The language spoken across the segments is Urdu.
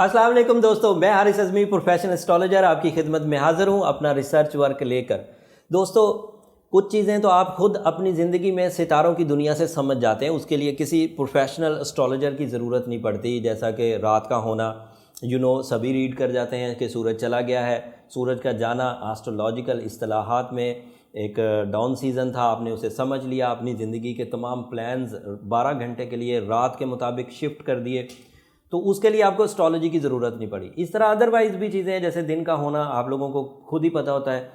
السلام علیکم دوستو، میں حارث اعظمی پروفیشنل اسٹرالوجر آپ کی خدمت میں حاضر ہوں اپنا ریسرچ ورک لے کر۔ دوستو کچھ چیزیں تو آپ خود اپنی زندگی میں ستاروں کی دنیا سے سمجھ جاتے ہیں، اس کے لیے کسی پروفیشنل اسٹرالوجر کی ضرورت نہیں پڑتی، جیسا کہ رات کا ہونا سبھی ریڈ کر جاتے ہیں کہ سورج چلا گیا ہے۔ سورج کا جانا آسٹرولوجیکل اصطلاحات میں ایک ڈاؤن سیزن تھا، آپ نے اسے سمجھ لیا، اپنی زندگی کے تمام پلانز 12 گھنٹے کے لیے رات کے مطابق شفٹ کر دیے، تو اس کے لیے آپ کو اسٹرالوجی کی ضرورت نہیں پڑی۔ اس طرح ادروائز بھی چیزیں ہیں، جیسے دن کا ہونا آپ لوگوں کو خود ہی پتہ ہوتا ہے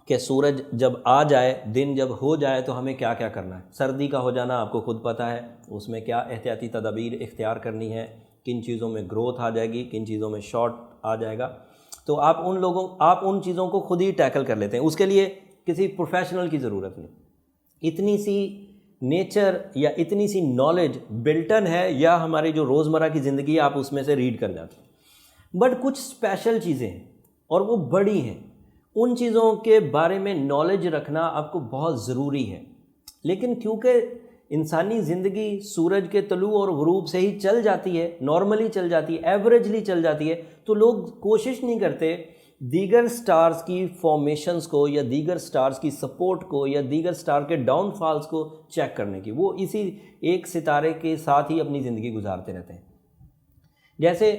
کہ سورج جب آ جائے، دن جب ہو جائے تو ہمیں کیا کیا کرنا ہے۔ سردی کا ہو جانا آپ کو خود پتہ ہے، اس میں کیا احتیاطی تدابیر اختیار کرنی ہے، کن چیزوں میں گروتھ آ جائے گی، کن چیزوں میں شارٹ آ جائے گا، تو آپ ان چیزوں کو خود ہی ٹیکل کر لیتے ہیں، اس کے لیے کسی پروفیشنل کی ضرورت نہیں۔ اتنی سی نیچر یا اتنی سی نالج بلٹن ہے، یا ہماری جو روزمرہ کی زندگی ہے آپ اس میں سے ریڈ کر جاتے ہیں۔ بٹ کچھ اسپیشل چیزیں ہیں اور وہ بڑی ہیں، ان چیزوں کے بارے میں نالج رکھنا آپ کو بہت ضروری ہے۔ لیکن کیونکہ انسانی زندگی سورج کے طلوع اور غروب سے ہی چل جاتی ہے، نارملی چل جاتی ہے، ایوریجلی چل جاتی ہے، تو لوگ کوشش نہیں کرتے دیگر سٹارز کی فارمیشنز کو یا دیگر سٹارز کی سپورٹ کو یا دیگر سٹار کے ڈاؤن فالز کو چیک کرنے کی۔ وہ اسی ایک ستارے کے ساتھ ہی اپنی زندگی گزارتے رہتے ہیں۔ جیسے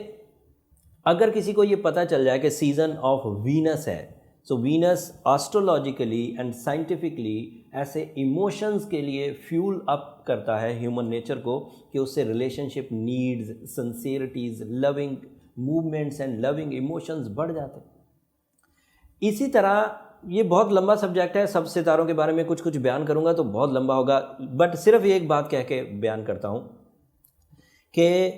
اگر کسی کو یہ پتہ چل جائے کہ سیزن آف وینس ہے، سو وینس آسٹرولوجیکلی اینڈ سائنٹیفکلی ایسے ایموشنز کے لیے فیول اپ کرتا ہے ہیومن نیچر کو، کہ اس سے relationship needs, sincerities, loving movements and loving emotions بڑھ جاتے ہیں۔ اسی طرح یہ بہت لمبا سبجیکٹ ہے، سب ستاروں کے بارے میں کچھ بیان کروں گا تو بہت لمبا ہوگا، بٹ صرف ایک بات کہہ کے بیان کرتا ہوں کہ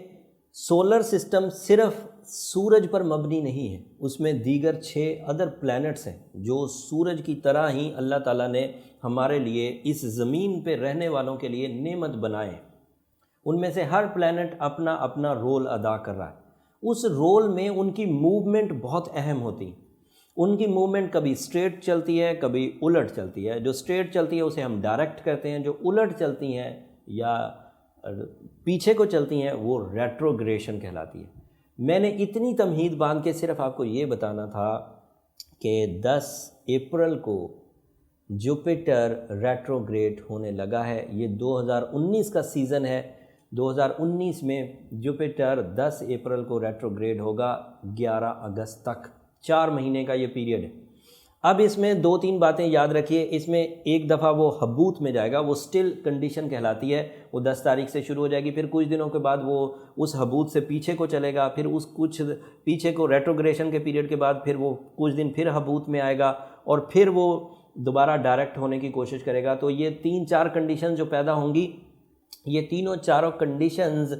سولر سسٹم صرف سورج پر مبنی نہیں ہے، اس میں دیگر 6 ادر پلینٹس ہیں جو سورج کی طرح ہی اللہ تعالیٰ نے ہمارے لیے اس زمین پہ رہنے والوں کے لیے نعمت بنائے ہیں۔ ان میں سے ہر پلینٹ اپنا اپنا رول ادا کر رہا ہے، اس رول میں ان کی موومنٹ بہت اہم ہوتی ہے۔ ان کی موومنٹ کبھی اسٹریٹ چلتی ہے، کبھی الٹ چلتی ہے۔ جو اسٹریٹ چلتی ہے اسے ہم ڈائریکٹ کرتے ہیں، جو الٹ چلتی ہیں یا پیچھے کو چلتی ہیں وہ ریٹروگریشن کہلاتی ہے۔ میں نے اتنی تمہید باندھ کے صرف آپ کو یہ بتانا تھا کہ 10 اپریل کو جوپیٹر ریٹروگریڈ ہونے لگا ہے۔ یہ 2019 کا سیزن ہے، 2019 میں جوپیٹر 10 اپریل کو ریٹروگریڈ ہوگا 11 اگست تک، 4 مہینے کا یہ پیریڈ ہے۔ اب اس میں 2-3 باتیں یاد رکھیے۔ اس میں ایک دفعہ وہ حبوت میں جائے گا، وہ سٹل کنڈیشن کہلاتی ہے، وہ 10 تاریخ سے شروع ہو جائے گی، پھر کچھ دنوں کے بعد وہ اس حبوت سے پیچھے کو چلے گا، پھر اس کچھ پیچھے کو ریٹروگریشن کے پیریڈ کے بعد پھر وہ کچھ دن پھر حبوت میں آئے گا، اور پھر وہ دوبارہ ڈائریکٹ ہونے کی کوشش کرے گا۔ تو یہ 3-4 کنڈیشن جو پیدا ہوں گی، یہ تینوں چاروں کنڈیشنز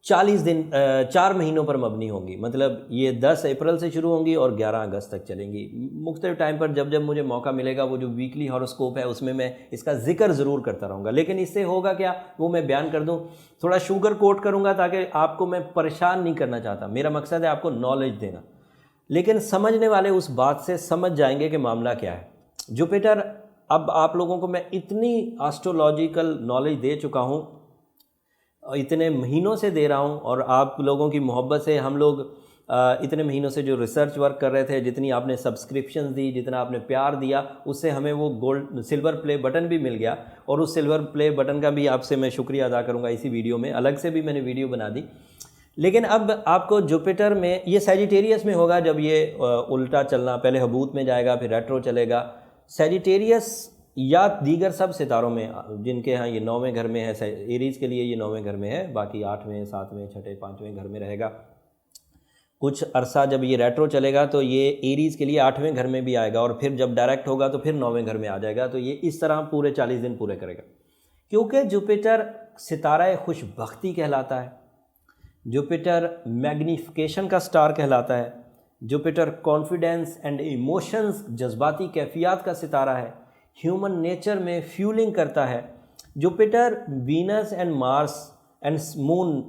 4 مہینوں پر مبنی ہوں گی۔ مطلب یہ 10 اپریل سے شروع ہوں گی اور 11 اگست تک چلیں گی۔ مختلف ٹائم پر جب مجھے موقع ملے گا، وہ جو ویکلی ہاروسکوپ ہے اس میں اس کا ذکر ضرور کرتا رہوں گا، لیکن اس سے ہوگا کیا وہ میں بیان کر دوں، تھوڑا شوگر کوٹ کروں گا تاکہ آپ کو میں پریشان نہیں کرنا چاہتا۔ میرا مقصد ہے آپ کو نالج دینا، لیکن سمجھنے والے اس بات سے سمجھ جائیں گے کہ معاملہ کیا ہے۔ جوپیٹر، اب آپ لوگوں کو میں اتنی آسٹرولوجیکل نالج دے چکا ہوں، اتنے مہینوں سے دے رہا ہوں، اور آپ لوگوں کی محبت سے ہم لوگ اتنے مہینوں سے جو ریسرچ ورک کر رہے تھے، جتنی آپ نے سبسکرپشنز دی، جتنا آپ نے پیار دیا، اس سے ہمیں وہ سلور پلے بٹن بھی مل گیا، اور اس سلور پلے بٹن کا بھی آپ سے میں شکریہ ادا کروں گا اسی ویڈیو میں، الگ سے بھی میں نے ویڈیو بنا دی۔ لیکن اب آپ کو جوپیٹر میں، یہ سیجیٹیریس میں ہوگا جب یہ الٹا چلنا، پہلے حبوت میں جائے گا پھر ریٹرو چلے گا۔ سیجیٹیریس یا دیگر سب ستاروں میں جن کے ہاں یہ 9ویں گھر میں ہے، ایریز کے لیے یہ 9ویں گھر میں ہے، باقی 8ویں 7ویں 6 5ویں گھر میں رہے گا۔ کچھ عرصہ جب یہ ریٹرو چلے گا تو یہ ایریز کے لیے 8ویں گھر میں بھی آئے گا، اور پھر جب ڈائریکٹ ہوگا تو پھر 9ویں گھر میں آ جائے گا۔ تو یہ اس طرح پورے 40 دن پورے کرے گا، کیونکہ جوپیٹر ستارہ خوش بختی کہلاتا ہے، جوپیٹر میگنیفیکیشن کا سٹار کہلاتا ہے، جوپیٹر کانفیڈنس اینڈ ایموشنز، جذباتی کیفیات کا ستارہ ہے، ہیومن نیچر میں فیولنگ کرتا ہے۔ Jupiter, Venus and Mars and moon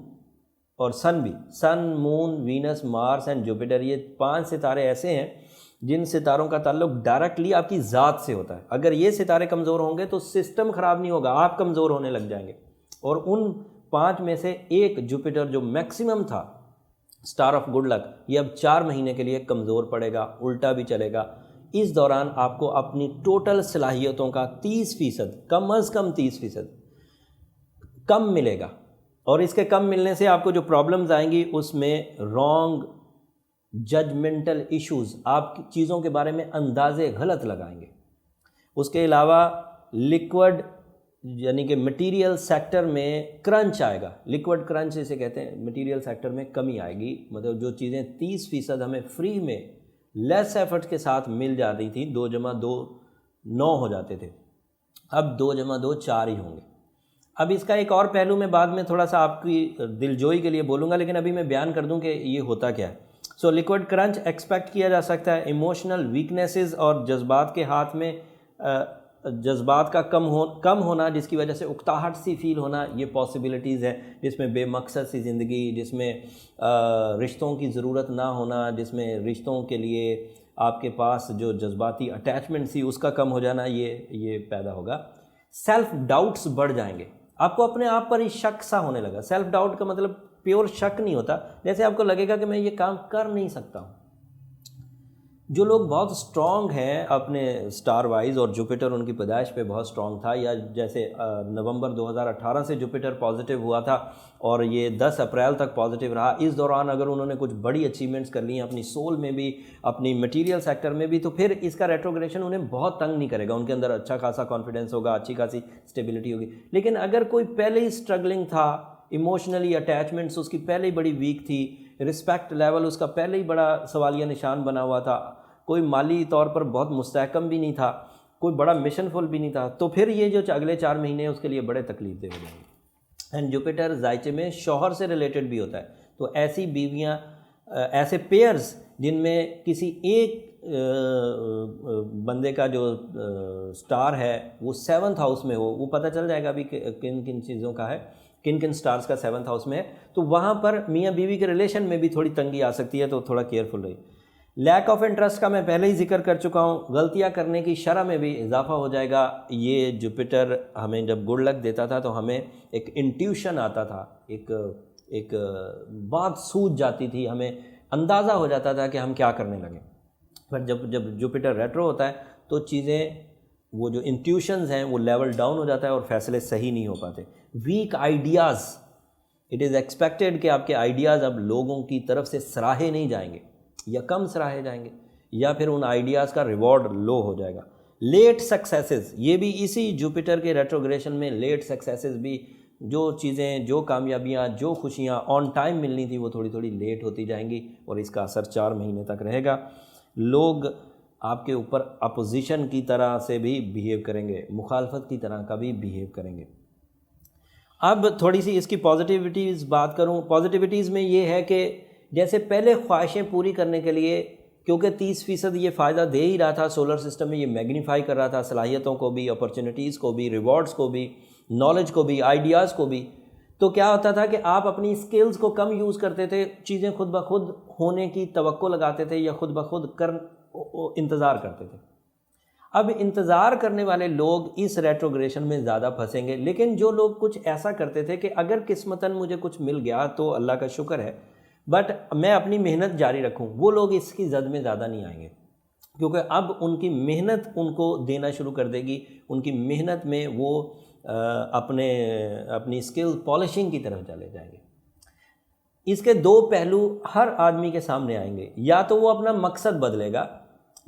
اور سن بھی، sun, moon, Venus, Mars and Jupiter, یہ 5 ستارے ایسے ہیں جن ستاروں کا تعلق ڈائریکٹلی آپ کی ذات سے ہوتا ہے۔ اگر یہ ستارے کمزور ہوں گے تو سسٹم خراب نہیں ہوگا، آپ کمزور ہونے لگ جائیں گے۔ اور ان 5 میں سے ایک جوپیٹر جو میکسیمم تھا اسٹار آف گڈ لک، یہ اب 4 مہینے کے لیے کمزور پڑے گا، الٹا بھی چلے گا۔ اس دوران آپ کو اپنی ٹوٹل صلاحیتوں کا 30%، کم از کم 30% کم ملے گا، اور اس کے کم ملنے سے آپ کو جو پرابلمز آئیں گی اس میں رانگ ججمنٹل ایشوز، آپ چیزوں کے بارے میں اندازے غلط لگائیں گے۔ اس کے علاوہ لیکوڈ یعنی کہ مٹیریل سیکٹر میں کرنچ آئے گا، لیکوڈ کرنچ اسے کہتے ہیں، مٹیریل سیکٹر میں کمی آئے گی، مطلب جو چیزیں 30% ہمیں فری میں لیس ایفرٹ کے ساتھ مل جاتی تھیں، 2+2 9 ہو جاتے تھے، اب 2+2 4 ہی ہوں گے۔ اب اس کا ایک اور پہلو میں بعد میں تھوڑا سا آپ کی دلجوئی کے لیے بولوں گا، لیکن ابھی میں بیان کر دوں کہ یہ ہوتا کیا ہے۔ سو لیکوڈ کرنچ ایکسپیکٹ کیا جا سکتا ہے، ایموشنل ویکنیسز اور جذبات کے ہاتھ میں جذبات کا کم ہونا، جس کی وجہ سے اکتاہٹ سی فیل ہونا، یہ پاسبلٹیز ہے، جس میں بے مقصد سی زندگی، جس میں رشتوں کی ضرورت نہ ہونا، جس میں رشتوں کے لیے آپ کے پاس جو جذباتی اٹیچمنٹ تھی اس کا کم ہو جانا، یہ پیدا ہوگا۔ سیلف ڈاؤٹس بڑھ جائیں گے، آپ کو اپنے آپ پر ہی شک سا ہونے لگا۔ سیلف ڈاؤٹ کا مطلب پیور شک نہیں ہوتا، جیسے آپ کو لگے گا کہ میں یہ کام کر نہیں سکتا ہوں۔ جو لوگ بہت سٹرونگ ہیں اپنے سٹار وائز، اور جوپیٹر ان کی پیدائش پہ بہت سٹرونگ تھا، یا جیسے نومبر 2018 سے جوپیٹر پازیٹیو ہوا تھا اور یہ 10 اپریل تک پازیٹیو رہا، اس دوران اگر انہوں نے کچھ بڑی اچیومنٹس کر لی ہیں اپنی سول میں بھی، اپنی مٹیریل سیکٹر میں بھی، تو پھر اس کا ریٹروگریشن انہیں بہت تنگ نہیں کرے گا، ان کے اندر اچھا خاصا کانفیڈنس ہوگا، اچھی خاصی اسٹیبلٹی ہوگی۔ لیکن اگر کوئی پہلے ہی اسٹرگلنگ تھا، ایموشنلی اٹیچمنٹس اس کی پہلے ہی بڑی ویک تھی، رسپیکٹ لیول اس کا پہلے ہی بڑا سوالیہ نشان بنا ہوا تھا، کوئی مالی طور پر بہت مستحکم بھی نہیں تھا، کوئی بڑا مشن فل بھی نہیں تھا، تو پھر یہ جو اگلے 4 مہینے ہیں اس کے لیے بڑے تکلیف دہ ہو جائیں گے۔ اینڈ جوپیٹر ذائچے میں شوہر سے ریلیٹڈ بھی ہوتا ہے، تو ایسی بیویاں، ایسے پیئرز جن میں کسی ایک بندے کا جو سٹار ہے وہ 7th ہاؤس میں ہو، وہ پتہ چل جائے گا ابھی کن کن چیزوں کا ہے، کن کن سٹارز کا 7th ہاؤس میں ہے، تو وہاں پر میاں بیوی کے ریلیشن میں بھی تھوڑی تنگی آ سکتی ہے، تو تھوڑا کیئرفل رہی۔ لیک آف انٹرسٹ کا میں پہلے ہی ذکر کر چکا ہوں، غلطیاں کرنے کی شرح میں بھی اضافہ ہو جائے گا۔ یہ جوپیٹر ہمیں جب گڈ لک دیتا تھا تو ہمیں ایک انٹیوشن آتا تھا، ایک بات سوجھ جاتی تھی، ہمیں اندازہ ہو جاتا تھا کہ ہم کیا کرنے لگیں۔ پر جب جوپیٹر ریٹرو ہوتا ہے تو چیزیں، وہ جو انٹیوشنز ہیں وہ لیول ڈاؤن ہو جاتا ہے اور فیصلے صحیح نہیں ہو پاتے۔ Weak ideas, it is expected کہ آپ کے آئیڈیاز اب لوگوں کی طرف سے سراہے نہیں جائیں گے، یا کم سراہے جائیں گے، یا پھر ان آئیڈیاز کا ریوارڈ لو ہو جائے گا۔ لیٹ سکسیسز، یہ بھی اسی جوپیٹر کے ریٹروگریشن میں لیٹ سکسیسز بھی، جو چیزیں، جو کامیابیاں، جو خوشیاں آن ٹائم ملنی تھی وہ تھوڑی تھوڑی لیٹ ہوتی جائیں گی، اور اس کا اثر 4 مہینے تک رہے گا۔ لوگ آپ کے اوپر اپوزیشن کی طرح سے بھی بیہیو کریں گے، مخالفت کی طرح کا بھی بیہیو کریں گے۔ اب تھوڑی سی اس کی پازیٹیوٹیز بات کروں۔ پازیٹیوٹیز میں یہ ہے کہ جیسے پہلے خواہشیں پوری کرنے کے لیے، کیونکہ 30% یہ فائدہ دے ہی رہا تھا سولر سسٹم میں، یہ میگنیفائی کر رہا تھا صلاحیتوں کو بھی، اپرچونیٹیز کو بھی، ریوارڈز کو بھی، نالج کو بھی، آئیڈیاز کو بھی، تو کیا ہوتا تھا کہ آپ اپنی سکلز کو کم یوز کرتے تھے، چیزیں خود بخود ہونے کی توقع لگاتے تھے یا خود بخود انتظار کرتے تھے۔ اب انتظار کرنے والے لوگ اس ریٹروگریشن میں زیادہ پھنسیں گے، لیکن جو لوگ کچھ ایسا کرتے تھے کہ اگر قسمتاً مجھے کچھ مل گیا تو اللہ کا شکر ہے، بٹ میں اپنی محنت جاری رکھوں، وہ لوگ اس کی زد میں زیادہ نہیں آئیں گے، کیونکہ اب ان کی محنت ان کو دینا شروع کر دے گی، ان کی محنت میں وہ اپنی سکل پالشنگ کی طرف چلے جائیں گے۔ اس کے 2 پہلو ہر آدمی کے سامنے آئیں گے، یا تو وہ اپنا مقصد بدلے گا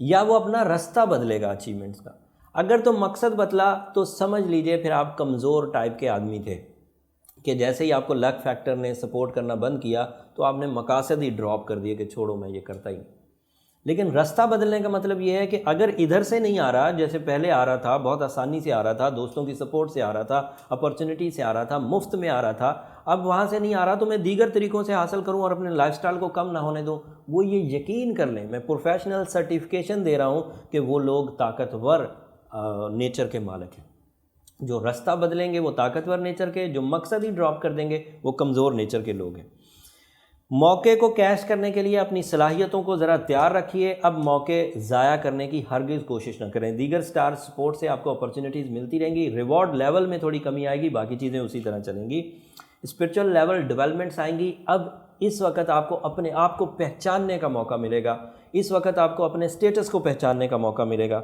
یا وہ اپنا رستہ بدلے گا اچیومنٹس کا۔ اگر تو مقصد بدلا تو سمجھ لیجئے پھر آپ کمزور ٹائپ کے آدمی تھے، کہ جیسے ہی آپ کو لک فیکٹر نے سپورٹ کرنا بند کیا تو آپ نے مقاصد ہی ڈراپ کر دیے کہ چھوڑو میں یہ کرتا ہی نہیں۔ لیکن رستہ بدلنے کا مطلب یہ ہے کہ اگر ادھر سے نہیں آ رہا، جیسے پہلے آ رہا تھا، بہت آسانی سے آ رہا تھا، دوستوں کی سپورٹ سے آ رہا تھا، اپرچونٹی سے آ رہا تھا، مفت میں آ رہا تھا، اب وہاں سے نہیں آ رہا تو میں دیگر طریقوں سے حاصل کروں اور اپنے لائف سٹائل کو کم نہ ہونے دوں۔ وہ یہ یقین کر لیں، میں پروفیشنل سرٹیفکیشن دے رہا ہوں کہ وہ لوگ طاقتور نیچر کے مالک ہیں۔ جو رستہ بدلیں گے وہ طاقتور نیچر کے، جو مقصد ہی ڈراپ کر دیں گے وہ کمزور نیچر کے لوگ ہیں۔ موقع کو کیش کرنے کے لیے اپنی صلاحیتوں کو ذرا تیار رکھیے، اب موقع ضائع کرنے کی ہرگز کوشش نہ کریں۔ دیگر سٹار سپورٹ سے آپ کو اپرچونیٹیز ملتی رہیں گی، ریوارڈ لیول میں تھوڑی کمی آئے گی، باقی چیزیں اسی طرح چلیں گی۔ اسپرچول لیول ڈیولپمنٹس آئیں گی۔ اب اس وقت آپ کو اپنے آپ کو پہچاننے کا موقع ملے گا، اس وقت آپ کو اپنے سٹیٹس کو پہچاننے کا موقع ملے گا۔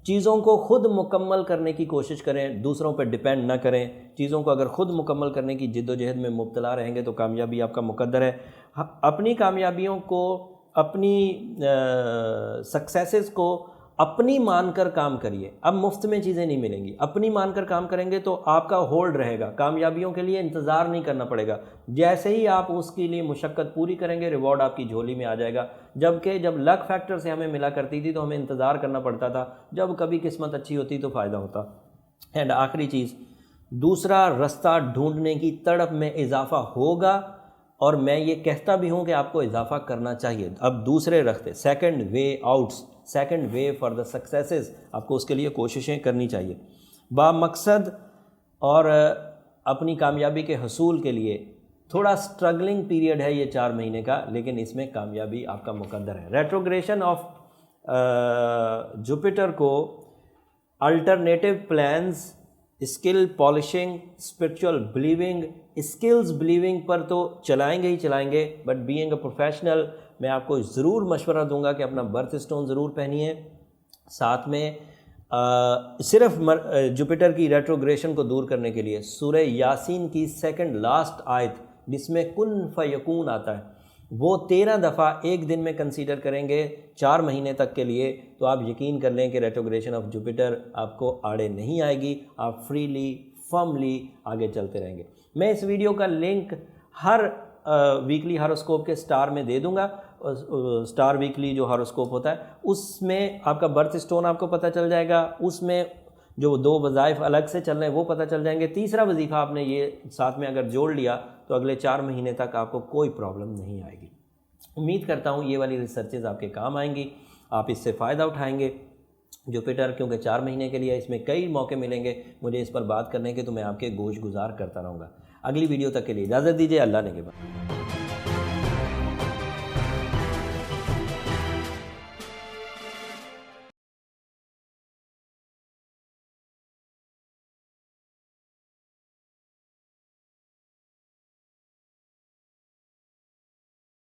چیزوں کو خود مکمل کرنے کی کوشش کریں، دوسروں پہ ڈیپینڈ نہ کریں۔ چیزوں کو اگر خود مکمل کرنے کی جد و جہد میں مبتلا رہیں گے تو کامیابی آپ کا مقدر ہے۔ اپنی کامیابیوں کو، اپنی سکسیسز کو اپنی مان کر کام کریے۔ اب مفت میں چیزیں نہیں ملیں گی، اپنی مان کر کام کریں گے تو آپ کا ہولڈ رہے گا، کامیابیوں کے لیے انتظار نہیں کرنا پڑے گا۔ جیسے ہی آپ اس کے لیے مشقت پوری کریں گے، ریوارڈ آپ کی جھولی میں آ جائے گا۔ جبکہ جب لک فیکٹر سے ہمیں ملا کرتی تھی تو ہمیں انتظار کرنا پڑتا تھا، جب کبھی قسمت اچھی ہوتی تو فائدہ ہوتا۔ اینڈ آخری چیز، دوسرا رستہ ڈھونڈنے کی تڑپ میں اضافہ ہوگا، اور میں یہ کہتا بھی ہوں کہ آپ کو اضافہ کرنا چاہیے۔ اب دوسرے راستے، second way outs, second way for the successes, آپ کو اس کے لیے کوششیں کرنی چاہیے۔ با مقصد اور اپنی کامیابی کے حصول کے لیے تھوڑا سٹرگلنگ پیریڈ ہے یہ 4 مہینے کا، لیکن اس میں کامیابی آپ کا مقدر ہے۔ ریٹروگریشن آف جوپیٹر کو alternative plans, skill polishing, spiritual believing, skills believing پر تو چلائیں گے ہی چلائیں گے، بٹ بینگ اے پروفیشنل میں آپ کو ضرور مشورہ دوں گا کہ اپنا برتھ اسٹون ضرور پہنیے۔ ساتھ میں صرف جوپیٹر کی ریٹروگریشن کو دور کرنے کے لیے سورہ یاسین کی سیکنڈ لاسٹ آیت جس میں کن فیکون آتا ہے، وہ 13 دفعہ ایک دن میں کنسیڈر کریں گے 4 مہینے تک کے لیے، تو آپ یقین کر لیں کہ ریٹروگریشن آف جوپیٹر آپ کو آڑے نہیں آئے گی، آپ فریلی فرملی آگے چلتے رہیں گے۔ میں اس ویڈیو کا لنک ہر ویکلی ہاروسکوپ کے سٹار میں دے دوں گا، سٹار ویکلی جو ہاروسکوپ ہوتا ہے اس میں آپ کا برتھ اسٹون آپ کو پتہ چل جائے گا، اس میں جو 2 وظائف الگ سے چل رہے ہیں وہ پتہ چل جائیں گے۔ تیسرا وظیفہ آپ نے یہ ساتھ میں اگر جوڑ لیا تو اگلے 4 مہینے تک آپ کو کوئی پرابلم نہیں آئے گی۔ امید کرتا ہوں یہ والی ریسرچز آپ کے کام آئیں گی، آپ اس سے فائدہ اٹھائیں گے۔ جوپیٹر کیونکہ 4 مہینے کے لیے اس میں کئی موقع ملیں گے مجھے اس پر بات کرنے کے، تو میں آپ کے گوش گزار کرتا رہوں گا۔ اگلی ویڈیو تک کے لیے اجازت دیجیے، اللہ نے کے بعد۔